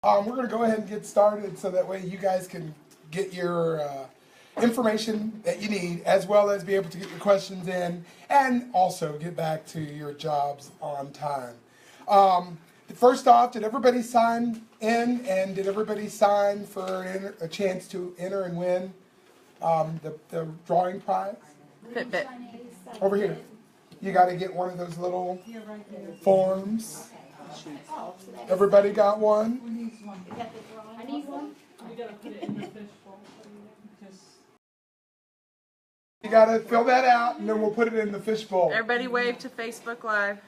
We're going to go ahead and get started so that way you guys can get your information that you need, as well as be able to get your questions in and also get back to your jobs on time. First off, did everybody sign in, and did everybody sign for a chance to enter and win the drawing prize? Fitbit. Over here. You got to get one of those little forms. Everybody got one? I need one. You gotta put it in the fishbowl. You got to fill that out, and then we'll put it in the fishbowl. Everybody wave to Facebook Live.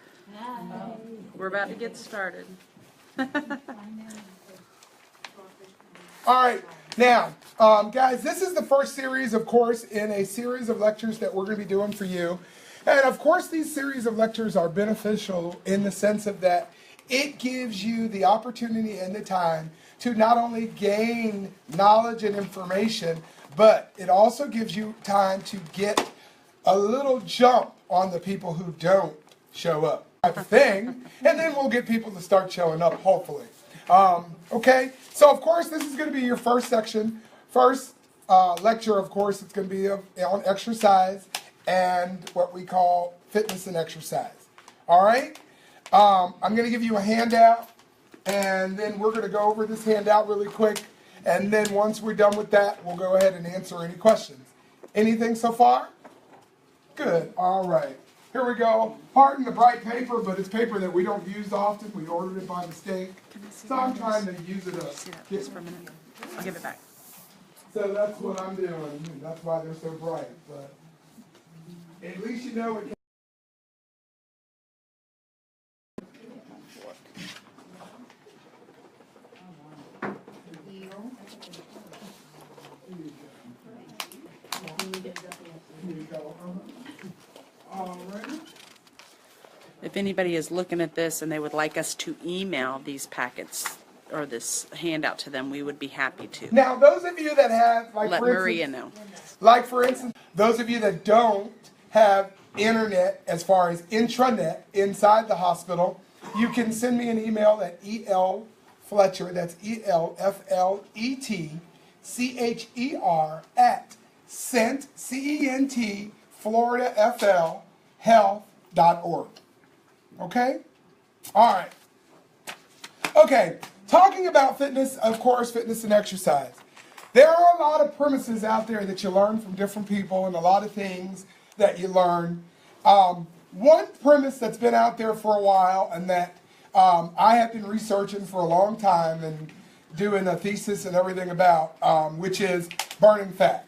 We're about to get started. All right. Now, guys, this is the first series, of course, in a series of lectures that we're going to be doing for you. And, of course, these series of lectures are beneficial in the sense of that it gives you the opportunity and the time to not only gain knowledge and information, but it also gives you time to get a little jump on the people who don't show up type of thing. And then we'll get people to start showing up, hopefully. Okay, so of course this is going to be your first section. First lecture, of course, it's going to be on exercise and what we call fitness and exercise. All right, I'm going to give you a handout, and then we're going to go over this handout really quick. And then once we're done with that, we'll go ahead and answer any questions. Anything so far? Good. All right. Here we go. Pardon the bright paper, but it's paper that we don't use often. We ordered it by mistake. So I'm trying to use it up. Just for a minute. I'll give it back. So that's what I'm doing. That's why they're so bright. But at least you know it. If anybody is looking at this and they would like us to email these packets or this handout to them, we would be happy to. Now, those of you that have, like, Let for Maria instance, know. like for instance, those of you that don't have internet as far as intranet inside the hospital, you can send me an email at elfletcher, that's ELFLETCHER at CENT, CENT, Florida FL, health.org. Okay? All right. Okay, talking about fitness, of course, fitness and exercise. There are a lot of premises out there that you learn from different people and a lot of things that you learn. One premise that's been out there for a while and that I have been researching for a long time and doing a thesis and everything about, which is burning fat.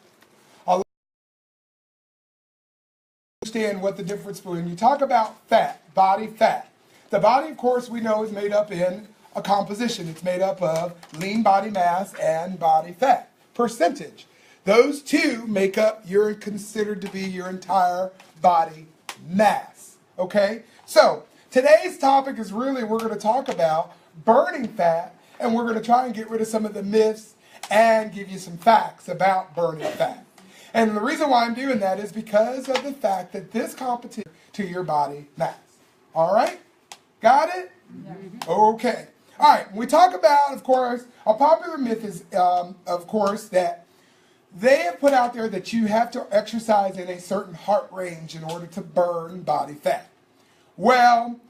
Understand what the difference when you talk about fat, body fat. The body, of course, we know is made up in a composition. It's made up of lean body mass and body fat percentage. Those two make up considered to be your entire body mass. Okay? So today's topic is really we're going to talk about burning fat, and we're going to try and get rid of some of the myths and give you some facts about burning fat. And the reason why I'm doing that is because of the fact that this competition to your body mass. All right? Got it? Okay. All right. When we talk about, of course, a popular myth is, of course, that they have put out there that you have to exercise in a certain heart range in order to burn body fat. Well,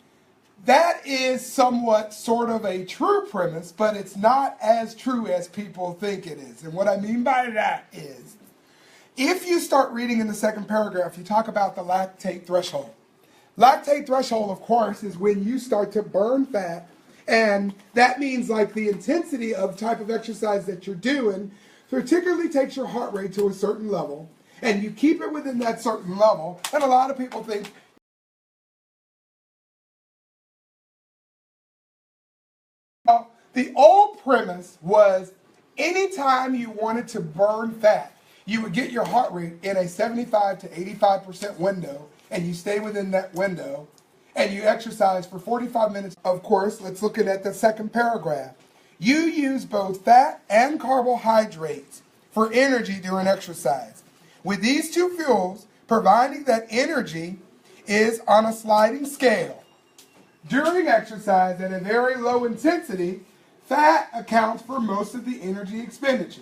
that is somewhat sort of a true premise, but it's not as true as people think it is. And what I mean by that is, if you start reading in the second paragraph, you talk about the lactate threshold. Lactate threshold, of course, is when you start to burn fat, and that means like the intensity of type of exercise that you're doing particularly takes your heart rate to a certain level, and you keep it within that certain level, and a lot of people think the old premise was anytime you wanted to burn fat, you would get your heart rate in a 75 to 85% window, and you stay within that window, and you exercise for 45 minutes. Of course, let's look at the second paragraph. You use both fat and carbohydrates for energy during exercise. With these two fuels, providing that energy is on a sliding scale. During exercise at a very low intensity, Fat accounts for most of the energy expenditure.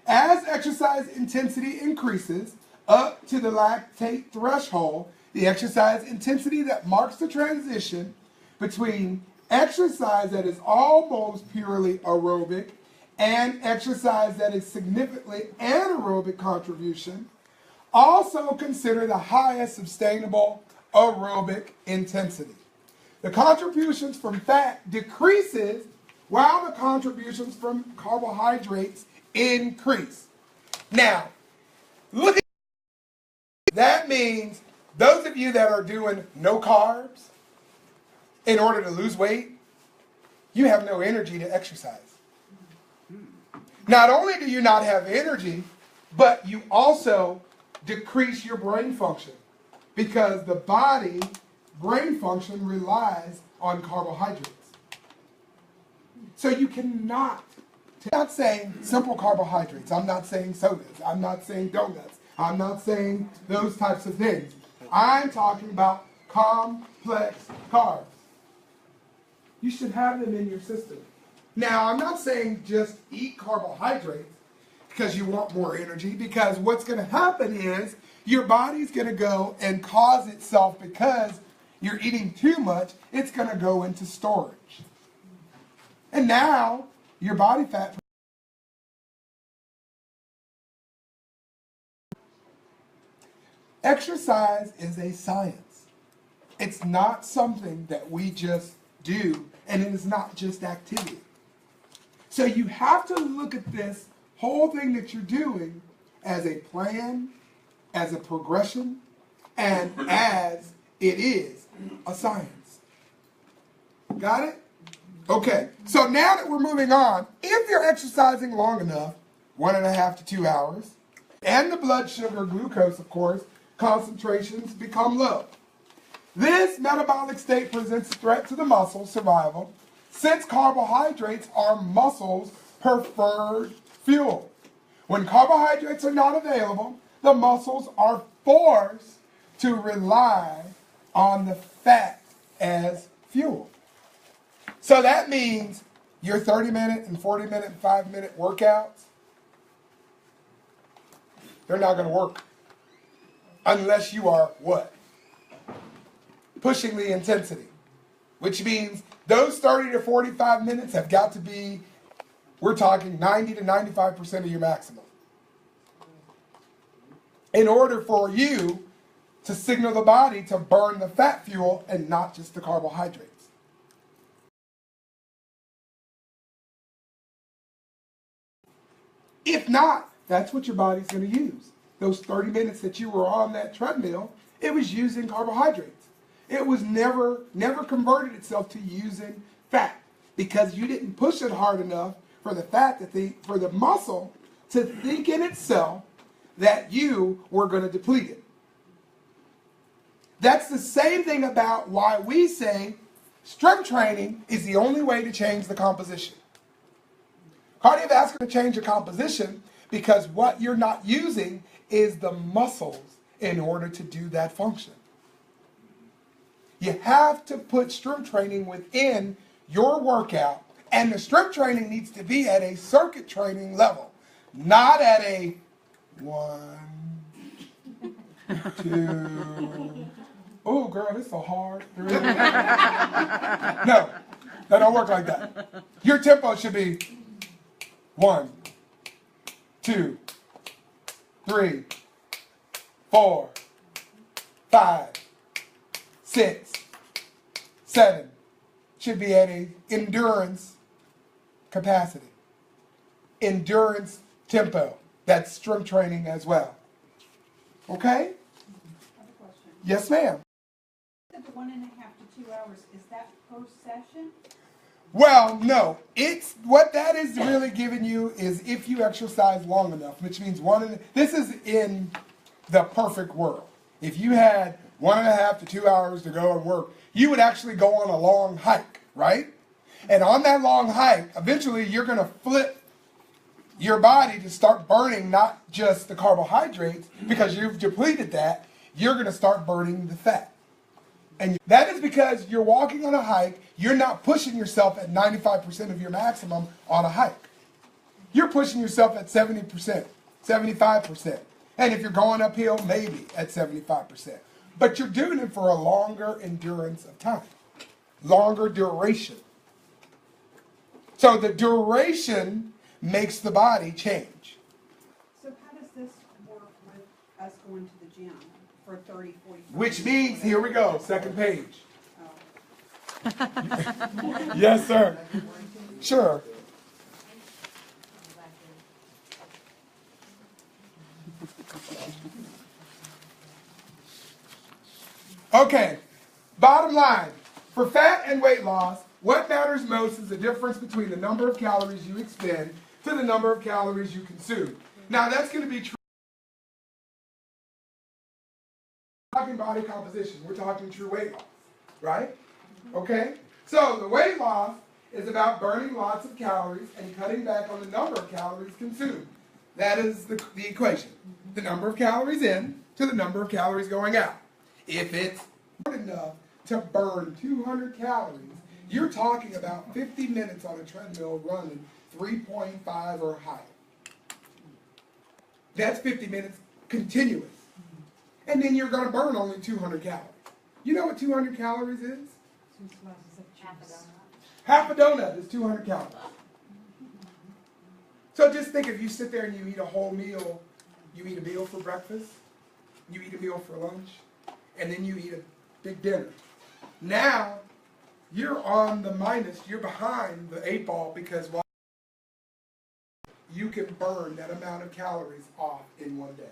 As exercise intensity increases up to the lactate threshold, the exercise intensity that marks the transition between exercise that is almost purely aerobic and exercise that is significantly anaerobic contribution, also consider the highest sustainable aerobic intensity. The contributions from fat decreases while the contributions from carbohydrates increase. Now, look at that. Means those of you that are doing no carbs in order to lose weight, you have no energy to exercise. Not only do you not have energy, but you also decrease your brain function because the body brain function relies on carbohydrates. So you cannot, I'm not saying simple carbohydrates, I'm not saying sodas, I'm not saying donuts, I'm not saying those types of things. I'm talking about complex carbs. You should have them in your system. Now, I'm not saying just eat carbohydrates because you want more energy, because what's going to happen is your body's going to go and cause itself, because you're eating too much, it's going to go into storage. And now, your body fat. Exercise is a science. It's not something that we just do, and it is not just activity. So you have to look at this whole thing that you're doing as a plan, as a progression, and as it is a science. Got it? Okay, so now that we're moving on, if you're exercising long enough, 1.5 to 2 hours, and the blood sugar, glucose, of course, concentrations become low. This metabolic state presents a threat to the muscle survival, since carbohydrates are muscles' preferred fuel. When carbohydrates are not available, the muscles are forced to rely on the fat as fuel. So that means your 30-minute and 40-minute and 5-minute workouts, they're not going to work unless you are what? Pushing the intensity, which means those 30 to 45 minutes have got to be, we're talking 90 to 95% of your maximum, in order for you to signal the body to burn the fat fuel and not just the carbohydrates. If not, that's what your body's going to use. Those 30 minutes that you were on that treadmill, it was using carbohydrates. It was never converted itself to using fat, because you didn't push it hard enough for the fat for the muscle to think in itself that you were going to deplete it. That's the same thing about why we say strength training is the only way to change the composition. Cardiovascular change the composition because what you're not using is the muscles in order to do that function. You have to put strength training within your workout, and the strength training needs to be at a circuit training level, not at a 1, 2. Oh, girl, it's so hard. 3. No, that don't work like that. Your tempo should be 1, 2, 3, 4, 5, 6, 7. Should be at an endurance capacity. Endurance tempo. That's strength training as well. Okay? I have a question. Yes, ma'am. The 1.5 to 2 hours, is that post session? Well, no. It's what that is really giving you is if you exercise long enough, which means this is in the perfect world. If you had 1.5 to 2 hours to go and work, you would actually go on a long hike, right? And on that long hike, eventually you're going to flip your body to start burning not just the carbohydrates, because you've depleted that, you're going to start burning the fat. And that is because you're walking on a hike, you're not pushing yourself at 95% of your maximum on a hike. You're pushing yourself at 70%, 75%. And if you're going uphill, maybe at 75%. But you're doing it for a longer endurance of time, longer duration. So the duration makes the body change. So how does this work with us going to the gym for 30, 40? Which means, here we go, second page. Oh. Yes, sir. Sure. Okay, bottom line, for fat and weight loss, what matters most is the difference between the number of calories you expend to the number of calories you consume. Now that's going to be true. We're talking body composition, we're talking true weight loss, right? Okay, so the weight loss is about burning lots of calories and cutting back on the number of calories consumed. That is the equation. The number of calories in to the number of calories going out. If it's enough to burn 200 calories, you're talking about 50 minutes on a treadmill running 3.5 or higher. That's 50 minutes continuous. And then you're going to burn only 200 calories. You know what 200 calories is? Half a donut is 200 calories. So just think, if you sit there and you eat a whole meal, you eat a meal for breakfast, you eat a meal for lunch, and then you eat a big dinner. Now, you're on the minus, you're behind the 8 ball, because you can burn that amount of calories off in one day.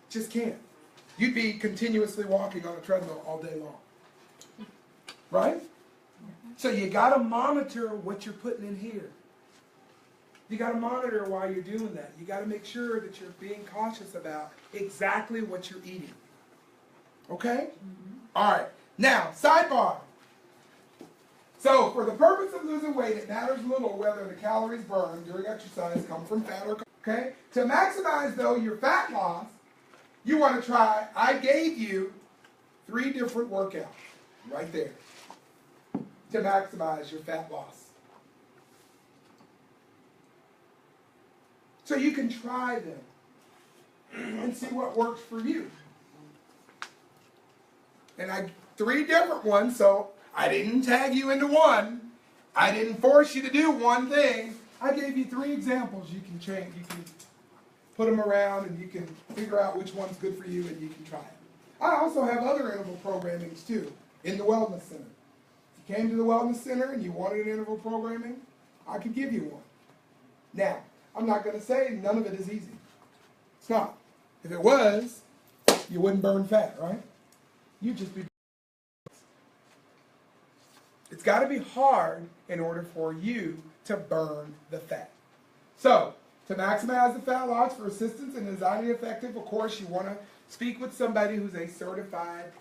Just can't. You'd be continuously walking on a treadmill all day long. Right? So you got to monitor what you're putting in here. You got to monitor while you're doing that. You got to make sure that you're being cautious about exactly what you're eating. Okay? All right. Now, sidebar. So, for the purpose of losing weight, it matters little whether the calories burned during exercise come from fat or carb. Okay? To maximize, though, your fat loss, you want to try, I gave you 3 different workouts right there to maximize your fat loss. So you can try them and see what works for you. And 3 different ones, so I didn't tag you into one. I didn't force you to do one thing. I gave you 3 examples you can change. You can put them around and you can figure out which one's good for you and you can try it. I also have other interval programmings too in the Wellness Center. If you came to the Wellness Center and you wanted an interval programming, I could give you one. Now, I'm not going to say none of it is easy. It's not. If it was, you wouldn't burn fat, right? You'd just be. It's got to be hard in order for you to burn the fat. So, to maximize the fat loss for assistance and is highly effective, of course, you want to speak with somebody who's a certified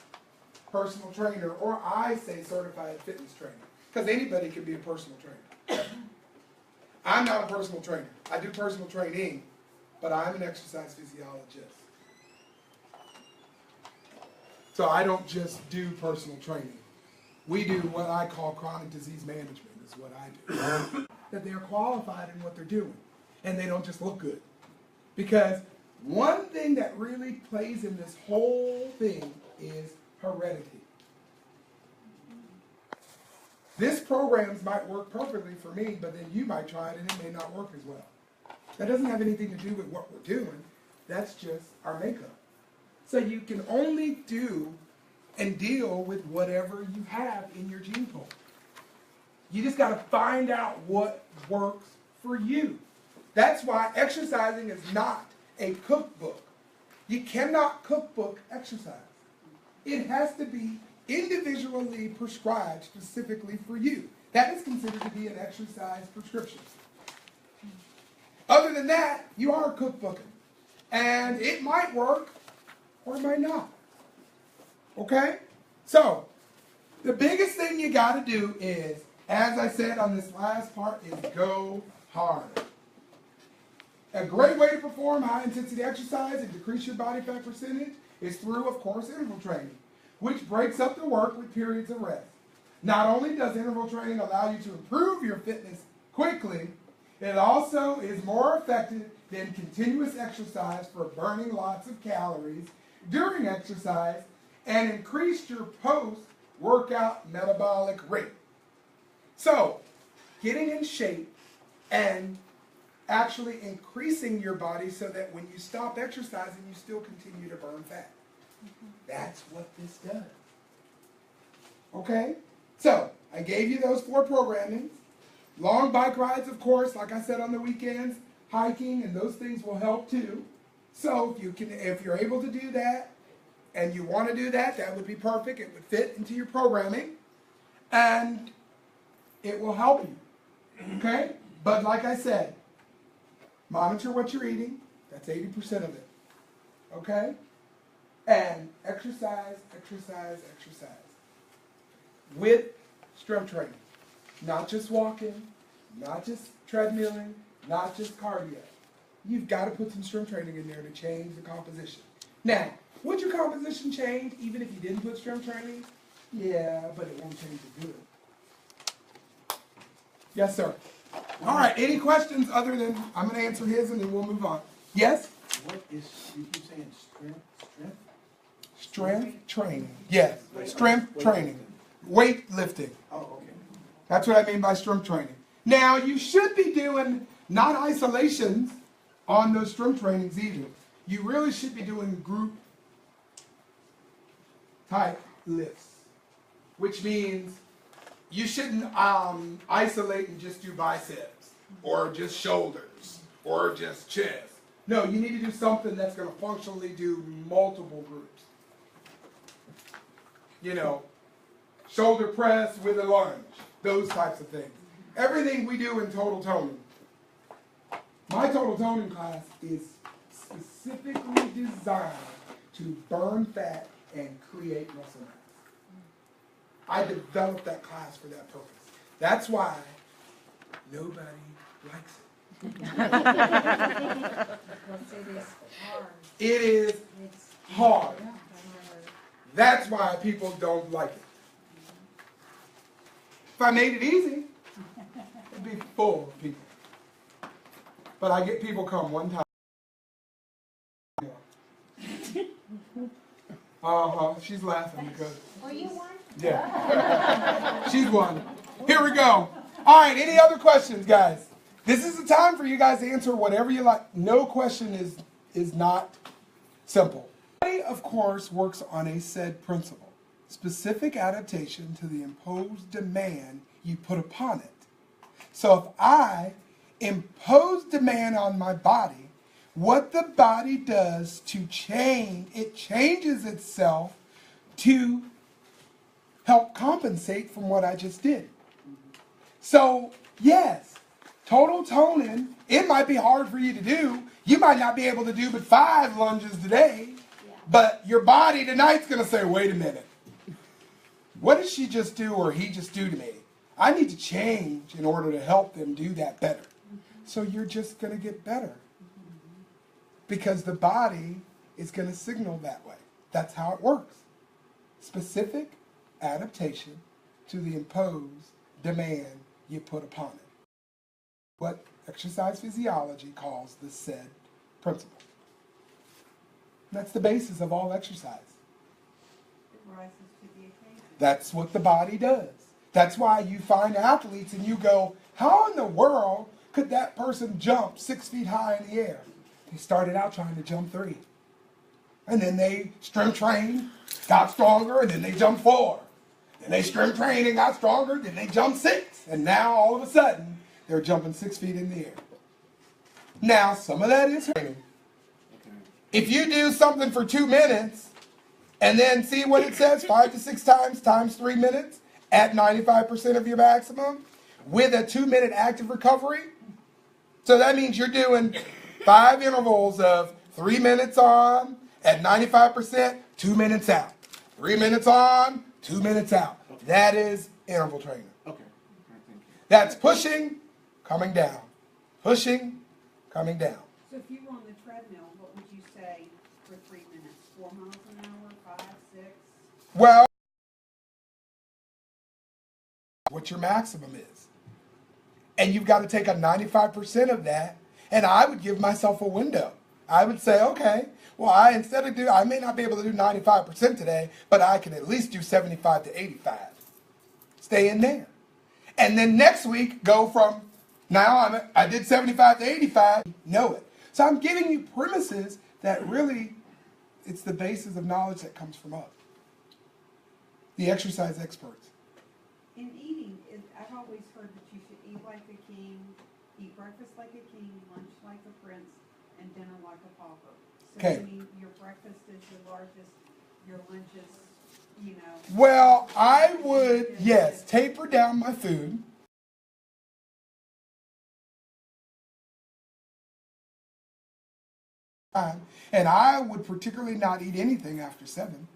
personal trainer, or I say certified fitness trainer, because anybody can be a personal trainer. I'm not a personal trainer. I do personal training, but I'm an exercise physiologist. So I don't just do personal training. We do what I call chronic disease management, is what I do. That they're qualified in what they're doing, and they don't just look good. Because one thing that really plays in this whole thing is heredity. This programs might work perfectly for me, but then you might try it and it may not work as well. That doesn't have anything to do with what we're doing. That's just our makeup. So you can only do and deal with whatever you have in your gene pool. You just got to find out what works for you. That's why exercising is not a cookbook. You cannot cookbook exercise. It has to be individually prescribed specifically for you. That is considered to be an exercise prescription. Other than that, you are cookbooking. And it might work or it might not. Okay? So, the biggest thing you got to do is, as I said on this last part, is go hard. A great way to perform high-intensity exercise and decrease your body fat percentage is through, of course, interval training. which breaks up the work with periods of rest. Not only does interval training allow you to improve your fitness quickly, it also is more effective than continuous exercise for burning lots of calories during exercise and increase your post-workout metabolic rate. So, getting in shape and actually increasing your body so that when you stop exercising, you still continue to burn fat. That's what this does. Okay? So, I gave you those 4 programmings. Long bike rides, of course, like I said on the weekends, hiking, and those things will help too. So if you're able to do that, and you want to do that, that would be perfect. It would fit into your programming, and it will help you. Okay? But like I said, monitor what you're eating. That's 80% of it. Okay? And exercise, exercise, exercise. With strength training. Not just walking, not just treadmilling, not just cardio. You've got to put some strength training in there to change the composition. Now, would your composition change even if you didn't put strength training? Yeah, but it won't change it good. Yes, sir. All right, any questions other than, I'm going to answer his and then we'll move on. Yes? What is, you keep saying strength? Strength training. Yes, strength training. Weightlifting. Oh, okay. That's what I mean by strength training. Now, you should be doing not isolations on those strength trainings either. You really should be doing group type lifts, which means you shouldn't isolate and just do biceps or just shoulders or just chest. No, you need to do something that's going to functionally do multiple groups. You know, shoulder press with a lunge, those types of things. Everything we do in total toning. My total toning class is specifically designed to burn fat and create muscle mass. I developed that class for that purpose. That's why nobody likes it. It is hard. That's why people don't like it. If I made it easy, it'd be full of people. But I get people come one time. She's laughing because. Well, you won. Yeah. She's one. Here we go. All right, any other questions, guys? This is the time for you guys to answer whatever you like. No question is not simple. Body, of course, works on a said principle. Specific adaptation to the imposed demand you put upon it. So if I impose demand on my body, what the body does to change, it changes itself to help compensate from what I just did. So, yes, total toning, it might be hard for you to do. You might not be able to do but 5 lunges today, but your body tonight's going to say, wait a minute. What did she just do or he just do to me? I need to change in order to help them do that better. So you're just going to get better. Because the body is going to signal that way. That's how it works. Specific adaptation to the imposed demand you put upon it. What exercise physiology calls the said principle. That's the basis of all exercise. It rises to the occasion. That's what the body does. That's why you find athletes and you go, how in the world could that person jump 6 feet high in the air? They started out trying to jump 3. And then they strength trained, got stronger, and then they jumped 4. Then they strength trained and got stronger, then they jumped 6. And now all of a sudden, they're jumping 6 feet in the air. Now, some of that is training. If you do something for 2 minutes, and then see what it says, 5 to 6 times 3 minutes, at 95% of your maximum, with a 2-minute active recovery. So that means you're doing 5 intervals of 3 minutes on, at 95%, 2 minutes out. 3 minutes on, 2 minutes out. That is interval training. Okay. Thank you. That's pushing, coming down. Pushing, coming down. So if you were on the treadmill, what would you say for 3 minutes? 4 miles an hour, 5, 6? Well, what your maximum is. And you've got to take a 95% of that, and I would give myself a window. I would say, okay, well, I may not be able to do 95% today, but I can at least do 75 to 85. Stay in there. And then next week, go from, now I did 75 to 85, know it. So I'm giving you premises that really, it's the basis of knowledge that comes from us, the exercise experts. In eating, I've always heard that you should eat like a king, eat breakfast like a king, lunch like a prince, and dinner like a pauper. So Okay. meaning your breakfast is your largest, your lunch is, you know. Well, I would, yes, taper down my food. And I would particularly not eat anything after 7.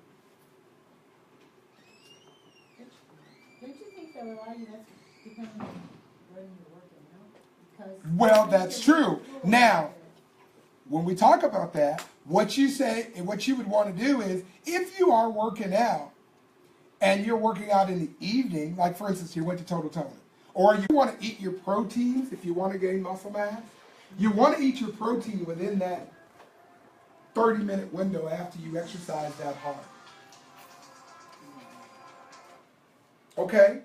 Don't you think that a lot of that's depending on when you're working out? Because Well, that's true. Now, when we talk about that, what you say and what you would want to do is, if you are working out and you're working out in the evening, like for instance, you went to Total Toning, or you want to eat your proteins if you want to gain muscle mass, you want to eat your protein within that 30-minute window after you exercise that hard. Okay?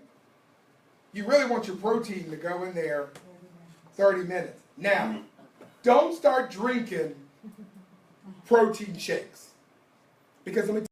You really want your protein to go in there 30 minutes. Now, don't start drinking protein shakes. Because let me